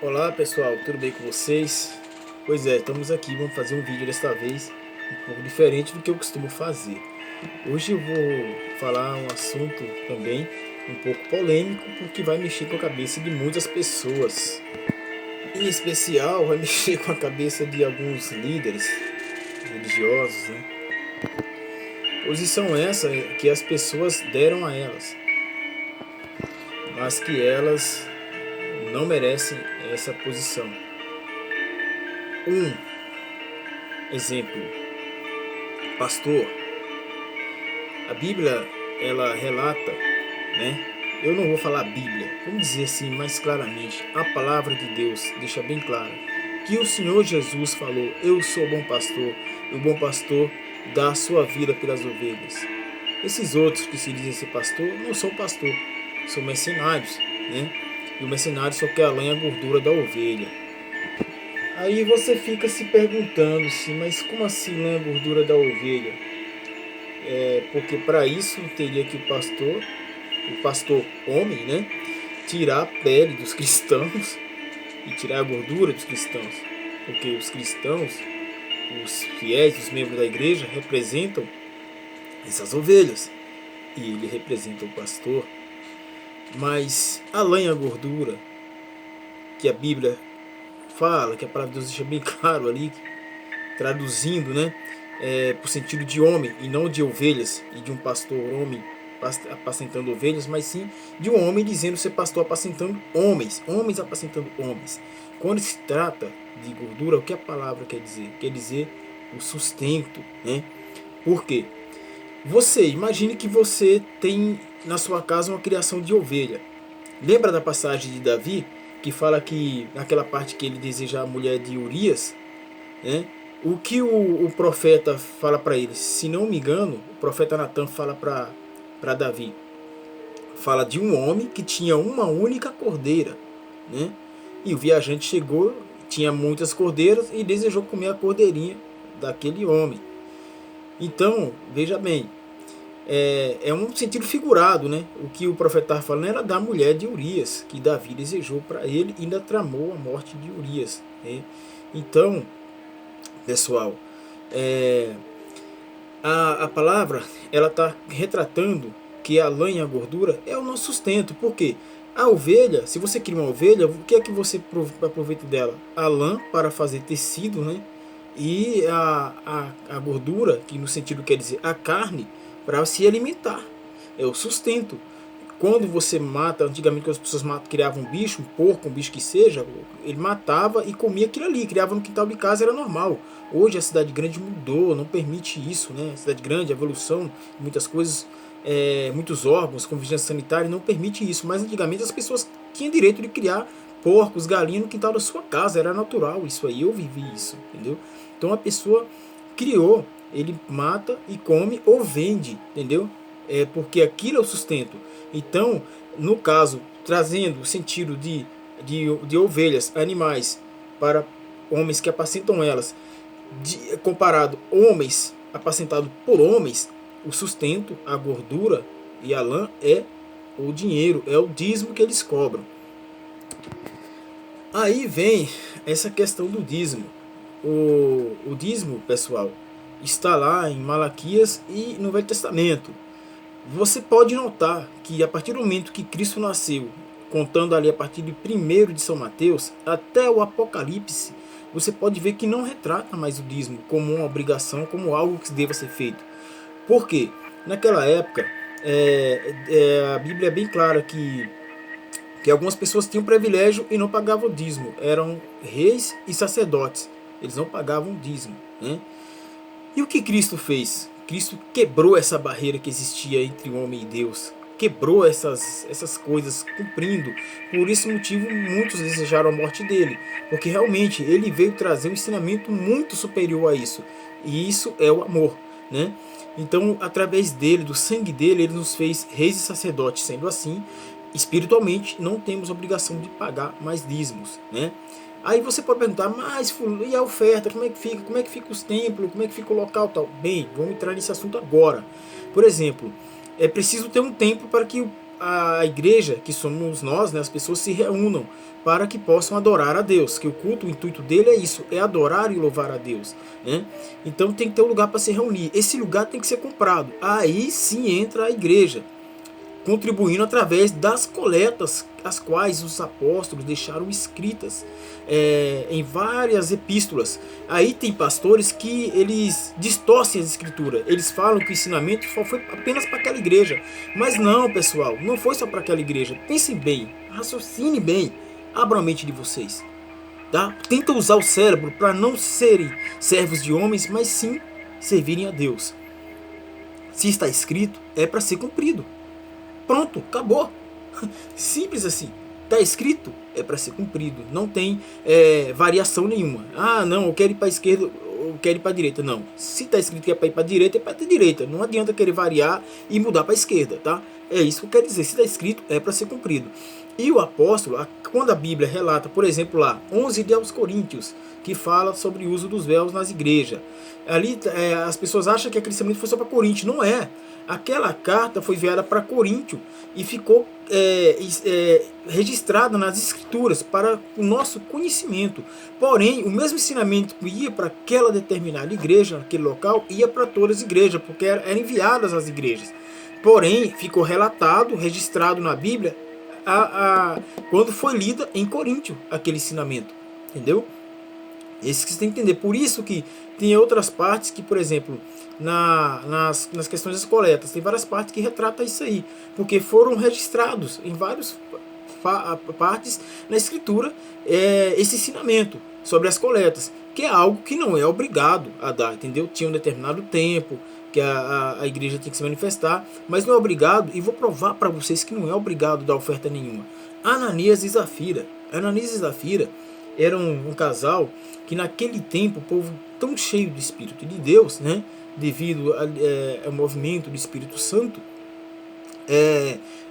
Olá pessoal, tudo bem com vocês? Pois é, estamos aqui, vamos fazer um vídeo desta vez um pouco diferente do que eu costumo fazer. Hoje eu vou falar um assunto também um pouco polêmico, porque vai mexer com a cabeça de muitas pessoas. Em especial, vai mexer com a cabeça de alguns líderes religiosos, né? Posição essa que as pessoas deram a elas, mas que elas não merecem essa posição. Um exemplo, pastor. A Bíblia, ela relata, né? Eu não vou falar a Bíblia, vamos dizer assim mais claramente, a palavra de Deus deixa bem claro que o Senhor Jesus falou: eu sou o bom pastor, e o bom pastor dá a sua vida pelas ovelhas. Esses outros que se dizem ser pastor não são pastor, são mercenários, né? E o mercenário só quer a lã e a gordura da ovelha. Aí você fica se perguntando assim, mas como assim lã e gordura da ovelha? Porque para isso teria que o pastor homem, né, tirar a pele dos cristãos e tirar a gordura dos cristãos, porque os cristãos, os fiéis, os membros da igreja representam essas ovelhas e ele representa o pastor. Mas a lã e a gordura que a Bíblia fala, que a palavra de Deus deixa bem claro ali, traduzindo, né, por sentido de homem e não de ovelhas, e de um pastor homem apacentando ovelhas, mas sim de um homem dizendo ser pastor apacentando homens, homens apacentando homens. Quando se trata de gordura, o que a palavra quer dizer? Quer dizer o sustento, né? Por quê? Você, imagine que você tem na sua casa uma criação de ovelha. Lembra da passagem de Davi, que fala que naquela parte que ele deseja a mulher de Urias, né? O que o profeta fala para ele? Se não me engano, o profeta Natan fala para Davi. Fala de um homem que tinha uma única cordeira, né? E o viajante chegou, tinha muitas cordeiras e desejou comer a cordeirinha daquele homem. Então, veja bem, é um sentido figurado, né? O que o profeta estava falando era da mulher de Urias, que Davi desejou para ele e ainda tramou a morte de Urias, né? Então, pessoal, a palavra ela está retratando que a lã e a gordura é o nosso sustento. Por quê? A ovelha, se você cria uma ovelha, o que é que você aproveita dela? A lã para fazer tecido, né? E a gordura, que no sentido quer dizer a carne, para se alimentar. É o sustento. Quando você mata, antigamente quando as pessoas criavam um bicho, um porco, um bicho que seja, ele matava e comia aquilo ali, criava no quintal de casa, era normal. Hoje a cidade grande mudou, não permite isso, né? A cidade grande, a evolução, muitas coisas, muitos órgãos, como vigilância sanitária, não permite isso. Mas antigamente as pessoas tinham direito de criar porcos, galinhas no quintal da sua casa, era natural isso aí, eu vivi isso, entendeu? Então a pessoa criou, ele mata e come ou vende, entendeu? Porque aquilo é o sustento. Então, no caso, trazendo o sentido de ovelhas, animais, para homens que apacentam elas, comparado homens apacentados por homens, o sustento, a gordura e a lã é o dinheiro, é o dízimo que eles cobram. Aí vem essa questão do dízimo. O dízimo, pessoal, está lá em Malaquias e no Velho Testamento. Você pode notar que a partir do momento que Cristo nasceu, contando ali a partir de 1º de São Mateus até o Apocalipse, você pode ver que não retrata mais o dízimo como uma obrigação, como algo que deva ser feito. Por quê? Naquela época, a Bíblia é bem clara que algumas pessoas tinham privilégio e não pagavam dízimo. Eram reis e sacerdotes. Eles não pagavam dízimo, né? E o que Cristo fez? Cristo quebrou essa barreira que existia entre o homem e Deus. Quebrou essas coisas, cumprindo. Por esse motivo, muitos desejaram a morte dele. Porque realmente ele veio trazer um ensinamento muito superior a isso. E isso é o amor, né? Então, através dele, do sangue dele, ele nos fez reis e sacerdotes. Sendo assim, espiritualmente, não temos obrigação de pagar mais dízimos, né? Aí você pode perguntar, mas e a oferta, como é que fica? Como é que fica os templos? Como é que fica o local tal? Bem, vamos entrar nesse assunto agora. Por exemplo, é preciso ter um templo para que a igreja, que somos nós, né, as pessoas se reúnam para que possam adorar a Deus, que o culto, o intuito dele é isso, é adorar e louvar a Deus, né? Então tem que ter um lugar para se reunir, esse lugar tem que ser comprado, aí sim entra a igreja, contribuindo através das coletas, as quais os apóstolos deixaram escritas em várias epístolas. Aí tem pastores que eles distorcem as escrituras, eles falam que o ensinamento só foi apenas para aquela igreja, mas não, pessoal, não foi só para aquela igreja. Pensem bem, raciocinem bem, abram a mente de vocês, tá? Tenta usar o cérebro para não serem servos de homens, mas sim servirem a Deus. Se está escrito, é para ser cumprido. Pronto, acabou. Simples assim. Está escrito, é para ser cumprido. Não tem variação nenhuma. Ah, não, eu quero ir para a esquerda, eu quero ir para a direita. Não. Se está escrito que é para ir para a direita, é para a direita. Não adianta querer variar e mudar para a esquerda, tá? É isso que eu quero dizer. Se está escrito, é para ser cumprido. E o apóstolo, quando a Bíblia relata, por exemplo, lá, 11 de aos Coríntios, que fala sobre o uso dos véus nas igrejas. Ali as pessoas acham que aquele ensinamento foi só para Coríntios. Não é. Aquela carta foi enviada para Coríntio e ficou registrada nas escrituras para o nosso conhecimento. Porém, o mesmo ensinamento que ia para aquela determinada igreja, naquele local, ia para todas as igrejas, porque eram enviadas às igrejas. Porém, ficou relatado, registrado na Bíblia, quando foi lida em Coríntio, aquele ensinamento. Entendeu? Isso que você tem que entender. Por isso que tem outras partes que, por exemplo, nas questões das coletas, tem várias partes que retratam isso aí, porque foram registrados em várias partes na escritura esse ensinamento sobre as coletas, que é algo que não é obrigado a dar, entendeu? Tinha um determinado tempo que a igreja tem que se manifestar, mas não é obrigado, e vou provar para vocês que não é obrigado a dar oferta nenhuma. Ananias e Zafira. Ananias e Zafira eram um casal que naquele tempo, o povo tão cheio do Espírito de Deus, né, devido ao movimento do Espírito Santo,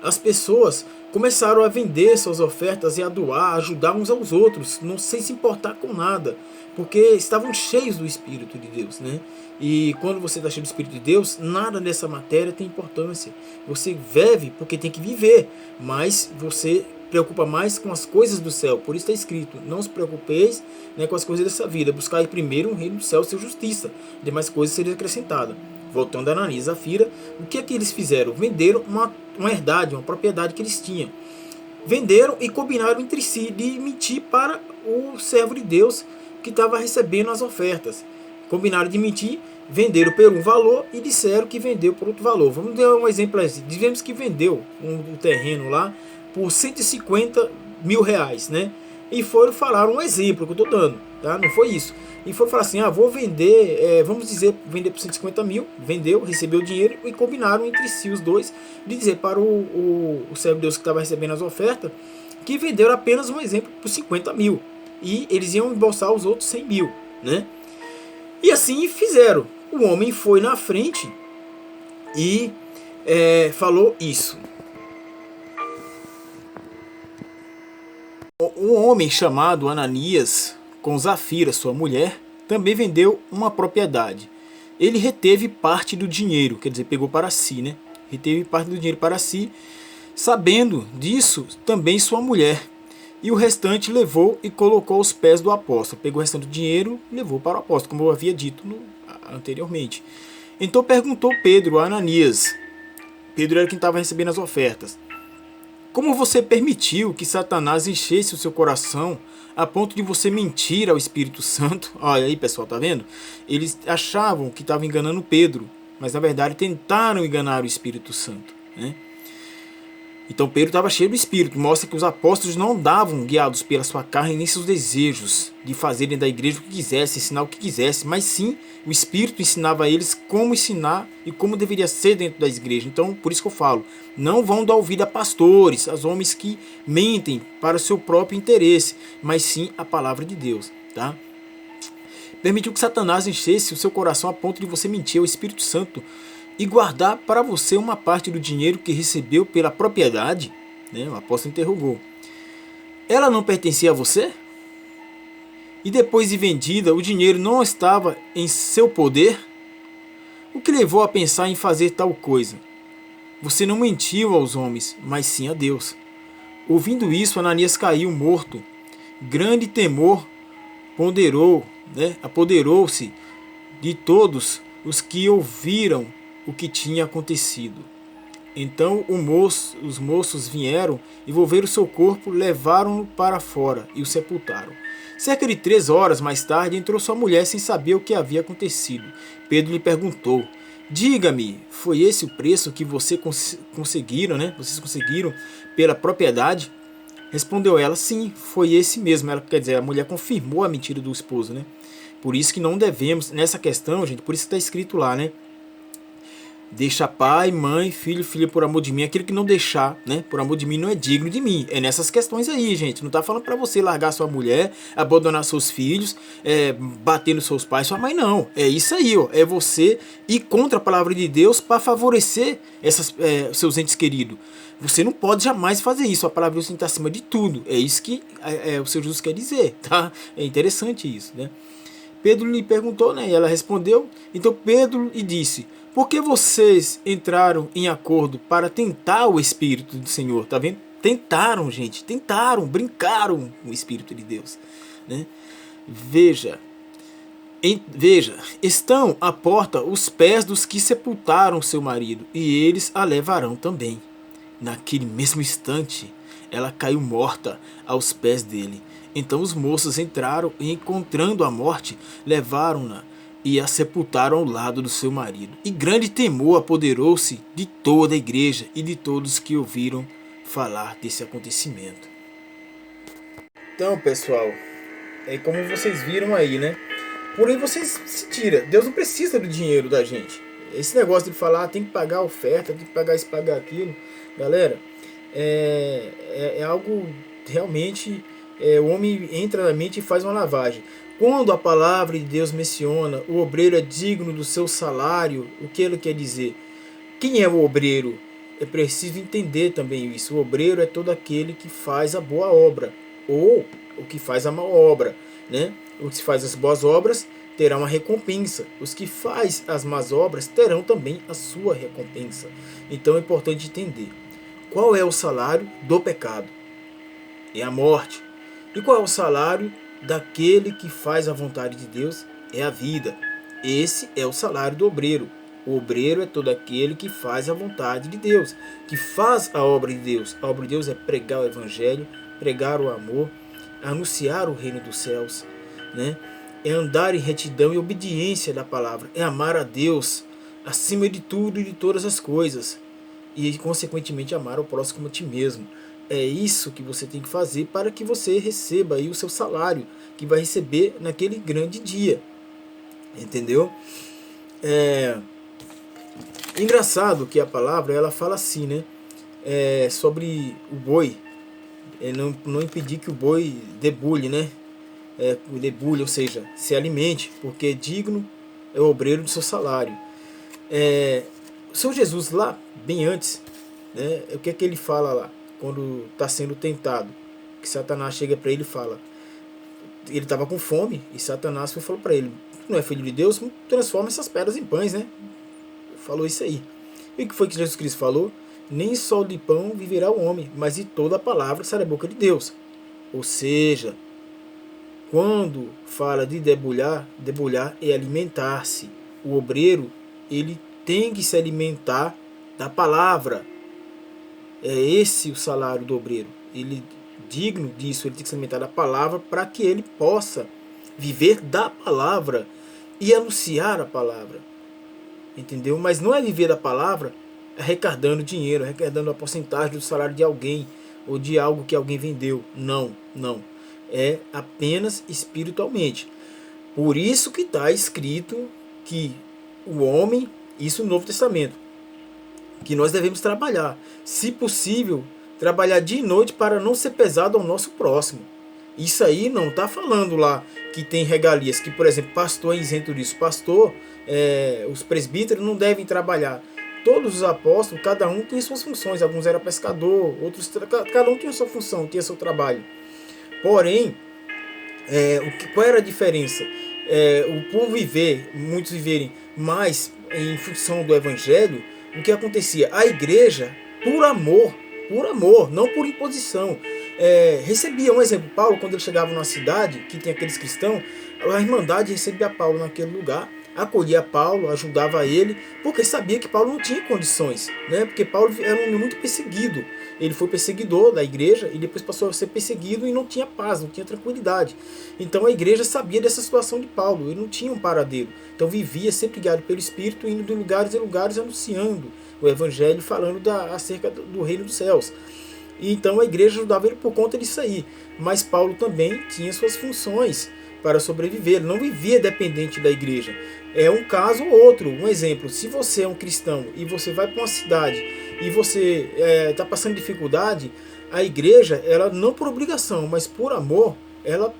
as pessoas começaram a vender suas ofertas e a doar, a ajudar uns aos outros, não sem se importar com nada, porque estavam cheios do Espírito de Deus, né? E quando você está cheio do Espírito de Deus, nada dessa matéria tem importância. Você vive porque tem que viver, mas você preocupa mais com as coisas do céu. Por isso está escrito: não se preocupeis, né, com as coisas dessa vida, buscai primeiro o reino do céu e sua justiça, demais coisas seriam acrescentadas. Voltando a Ananias e Zafira, o que é que eles fizeram? Venderam uma herdade, uma propriedade que eles tinham. Venderam e combinaram entre si de mentir para o servo de Deus que estava recebendo as ofertas. Combinaram de mentir, venderam por um valor e disseram que vendeu por outro valor. Vamos dar um exemplo assim. Digamos que vendeu um terreno lá por 150 mil reais, né? E foram falar um exemplo que eu estou dando, tá? Não foi isso. E foram falar assim: vou vender, vamos dizer, vender por 150 mil, vendeu, recebeu o dinheiro, e combinaram entre si os dois de dizer para o servo de Deus que estava recebendo as ofertas que venderam apenas um exemplo por 50 mil e eles iam embolsar os outros 100 mil, né? E assim fizeram. O homem foi na frente e falou isso. Um homem chamado Ananias, com Zafira, sua mulher, também vendeu uma propriedade. Ele reteve parte do dinheiro, quer dizer, pegou para si, né? Reteve parte do dinheiro para si, sabendo disso também sua mulher. E o restante levou e colocou aos pés do apóstolo. Pegou o restante do dinheiro e levou para o apóstolo, como eu havia dito anteriormente. Então perguntou Pedro a Ananias. Pedro era quem estava recebendo as ofertas: como você permitiu que Satanás enchesse o seu coração a ponto de você mentir ao Espírito Santo? Olha aí, pessoal, tá vendo? Eles achavam que estavam enganando Pedro, mas na verdade tentaram enganar o Espírito Santo, né? Então Pedro estava cheio do Espírito. Mostra que os apóstolos não andavam guiados pela sua carne nem seus desejos de fazerem da igreja o que quisesse, ensinar o que quisesse, mas sim o Espírito ensinava a eles como ensinar e como deveria ser dentro das igrejas. Então, por isso que eu falo, não vão dar ouvido a pastores, a homens que mentem para o seu próprio interesse, mas sim a palavra de Deus, tá? Permitiu que Satanás enchesse o seu coração a ponto de você mentir ao Espírito Santo e guardar para você uma parte do dinheiro que recebeu pela propriedade, né? O apóstolo interrogou: ela não pertencia a você? E depois de vendida, o dinheiro não estava em seu poder? O que levou a pensar em fazer tal coisa? Você não mentiu aos homens, mas sim a Deus. Ouvindo isso, Ananias caiu morto. Grande temor apoderou-se de todos os que ouviram o que tinha acontecido. Então os moços vieram, envolveram seu corpo, levaram-no para fora e o sepultaram. Cerca de 3 horas mais tarde entrou sua mulher sem saber o que havia acontecido. Pedro lhe perguntou: Diga-me, foi esse o preço que vocês conseguiram pela propriedade? Respondeu ela: Sim, foi esse mesmo. Ela, quer dizer, a mulher confirmou a mentira do esposo, né? Por isso que não devemos, nessa questão, gente, por isso que está escrito lá, né? Deixa pai, mãe, filho, filha por amor de mim. Aquele que não deixar, né, por amor de mim, não é digno de mim. É nessas questões aí, gente. Não tá falando para você largar sua mulher, abandonar seus filhos, bater nos seus pais, sua mãe, não. É isso aí, ó. É você ir contra a palavra de Deus para favorecer seus entes queridos. Você não pode jamais fazer isso. A palavra de Deus está acima de tudo. É isso que o Senhor Jesus quer dizer, tá? É interessante isso, né? Pedro lhe perguntou, né? E ela respondeu. Então Pedro lhe disse: Por que vocês entraram em acordo para tentar o Espírito do Senhor? Tá vendo? Tentaram, gente. Tentaram, brincaram com o Espírito de Deus, né? Veja, estão à porta os pés dos que sepultaram seu marido, e eles a levarão também. Naquele mesmo instante, ela caiu morta aos pés dele. Então os moços entraram e, encontrando a morte, levaram-na e a sepultaram ao lado do seu marido. E grande temor apoderou-se de toda a igreja e de todos que ouviram falar desse acontecimento. Então, pessoal, é como vocês viram aí, né? Porém, vocês se tiram. Deus não precisa do dinheiro da gente. Esse negócio de falar, tem que pagar a oferta, tem que pagar isso, pagar aquilo. Galera, é algo realmente... o homem entra na mente e faz uma lavagem. Quando a palavra de Deus menciona o obreiro é digno do seu salário, o que ele quer dizer? Quem é o obreiro? É preciso entender também isso. O obreiro é todo aquele que faz a boa obra, ou o que faz a má obra, né? O que faz as boas obras terá uma recompensa. Os que faz as más obras terão também a sua recompensa. Então é importante entender. Qual é o salário do pecado? É a morte. E qual é o salário daquele que faz a vontade de Deus? É a vida. Esse é o salário do obreiro. O obreiro é todo aquele que faz a vontade de Deus, que faz a obra de Deus. A obra de Deus é pregar o evangelho, pregar o amor, anunciar o reino dos céus, né? É andar em retidão e obediência da palavra. É amar a Deus acima de tudo e de todas as coisas. E, consequentemente, amar o próximo a ti mesmo. É isso que você tem que fazer para que você receba aí o seu salário, que vai receber naquele grande dia. Entendeu? Engraçado que a palavra, ela fala assim, né? Sobre o boi. Não impedir que o boi debulhe, né? Debulhe, ou seja, se alimente, porque digno é o obreiro do seu salário. O Senhor Jesus lá, bem antes, né? O que é que ele fala lá? Quando está sendo tentado, que Satanás chega para ele e fala, ele estava com fome, e Satanás falou para ele: não é filho de Deus, transforma essas pedras em pães, né? Falou isso aí. E o que foi que Jesus Cristo falou? Nem só de pão viverá o homem, mas de toda a palavra que sai da boca de Deus. Ou seja, quando fala de debulhar é alimentar-se. O obreiro, ele tem que se alimentar da palavra. É esse o salário do obreiro. Ele, digno disso, ele tem que se alimentar da palavra para que ele possa viver da palavra e anunciar a palavra. Entendeu? Mas não é viver da palavra arrecadando dinheiro, arrecadando a porcentagem do salário de alguém ou de algo que alguém vendeu. Não, não. É apenas espiritualmente. Por isso que está escrito que o homem, isso no Novo Testamento, que nós devemos trabalhar. Se possível, trabalhar dia e noite para não ser pesado ao nosso próximo. Isso aí não está falando lá que tem regalias, que, por exemplo, pastor é isento disso. Pastor, os presbíteros não devem trabalhar. Todos os apóstolos, cada um tinha suas funções. Alguns eram pescador, outros, cada um tinha sua função, tinha seu trabalho. Porém, qual era a diferença? O povo muitos viverem mais em função do evangelho, o que acontecia? A igreja, por amor, não por imposição, recebia, um exemplo, Paulo, quando ele chegava numa cidade que tem aqueles cristãos, a Irmandade recebia Paulo naquele lugar, acolhia Paulo, ajudava ele, porque sabia que Paulo não tinha condições, né? Porque Paulo era um homem muito perseguido. Ele foi perseguidor da igreja e depois passou a ser perseguido e não tinha paz, não tinha tranquilidade. Então a igreja sabia dessa situação de Paulo, ele não tinha um paradeiro. Então vivia sempre guiado pelo Espírito, indo de lugares em lugares anunciando o Evangelho, falando acerca do reino dos céus. E então a igreja ajudava ele por conta disso aí. Mas Paulo também tinha suas funções para sobreviver, ele não vivia dependente da igreja. É um caso ou outro, um exemplo, se você é um cristão e você vai para uma cidade e você está passando dificuldade, a igreja, ela não por obrigação, mas por amor, ela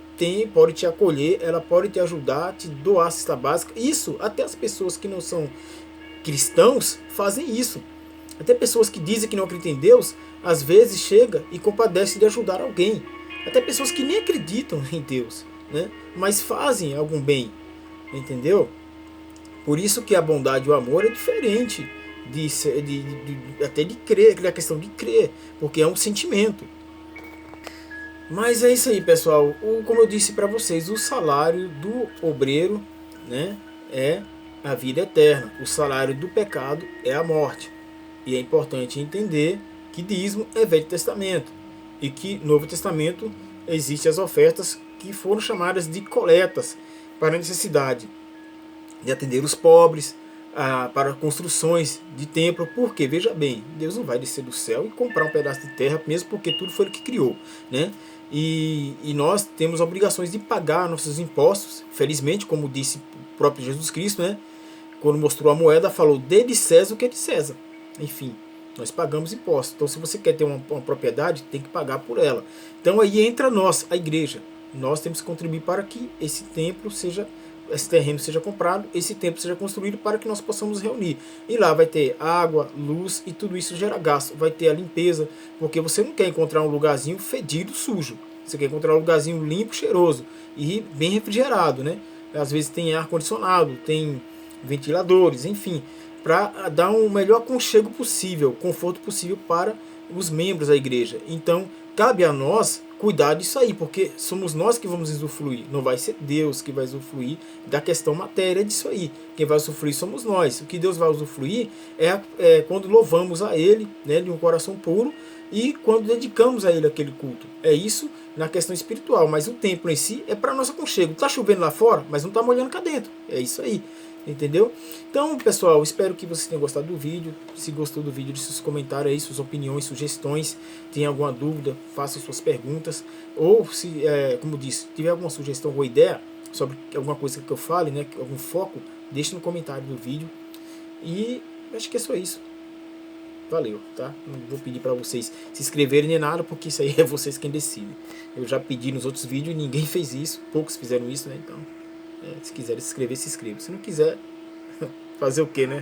pode te acolher, ela pode te ajudar, te doar a cesta básica. Isso, até as pessoas que não são cristãos fazem isso. Até pessoas que dizem que não acreditam em Deus, às vezes chega e compadece de ajudar alguém. Até pessoas que nem acreditam em Deus, né? Mas fazem algum bem, entendeu? Por isso que a bondade e o amor é diferente até de crer, a questão de crer, porque é um sentimento. Mas é isso aí, pessoal. Como eu disse para vocês, o salário do obreiro, né, é a vida eterna. O salário do pecado é a morte. E é importante entender que dízimo é Velho Testamento e que no Novo Testamento existem as ofertas que foram chamadas de coletas para a necessidade de atender os pobres, para construções de templo, porque, veja bem, Deus não vai descer do céu e comprar um pedaço de terra, mesmo porque tudo foi Ele que criou, né? E nós temos obrigações de pagar nossos impostos, felizmente, como disse o próprio Jesus Cristo, né? Quando mostrou a moeda, falou, dê de César o que é de César. Enfim, nós pagamos impostos. Então, se você quer ter uma propriedade, tem que pagar por ela. Então, aí entra nós, a igreja. Nós temos que contribuir para que esse templo esse terreno seja comprado, esse templo seja construído para que nós possamos reunir. E lá vai ter água, luz e tudo isso gera gasto. Vai ter a limpeza, porque você não quer encontrar um lugarzinho fedido, sujo. Você quer encontrar um lugarzinho limpo, cheiroso e bem refrigerado, né? Às vezes tem ar-condicionado, tem ventiladores, enfim, para dar um melhor aconchego possível, conforto possível para os membros da igreja. Então, cabe a nós cuidar disso aí, porque somos nós que vamos usufruir, não vai ser Deus que vai usufruir da questão matéria disso aí. Quem vai usufruir somos nós. O que Deus vai usufruir é quando louvamos a Ele, né, de um coração puro, e quando dedicamos a Ele aquele culto. É isso na questão espiritual, mas o templo em si é para nosso aconchego. Está chovendo lá fora, mas não está molhando cá dentro. É isso aí. Entendeu? Então, pessoal, espero que vocês tenham gostado do vídeo. Se gostou do vídeo, deixe seus comentários aí, suas opiniões, sugestões. Tem alguma dúvida, faça suas perguntas. Ou, se, como disse, tiver alguma sugestão ou ideia sobre alguma coisa que eu fale, né, algum foco, deixe no comentário do vídeo. E acho que é só isso. Valeu, tá? Não vou pedir para vocês se inscreverem nem nada, porque isso aí é vocês quem decidem. Eu já pedi nos outros vídeos e ninguém fez isso. Poucos fizeram isso, né? Então... se quiser se inscrever, se inscreva. Se não quiser, fazer o que, né?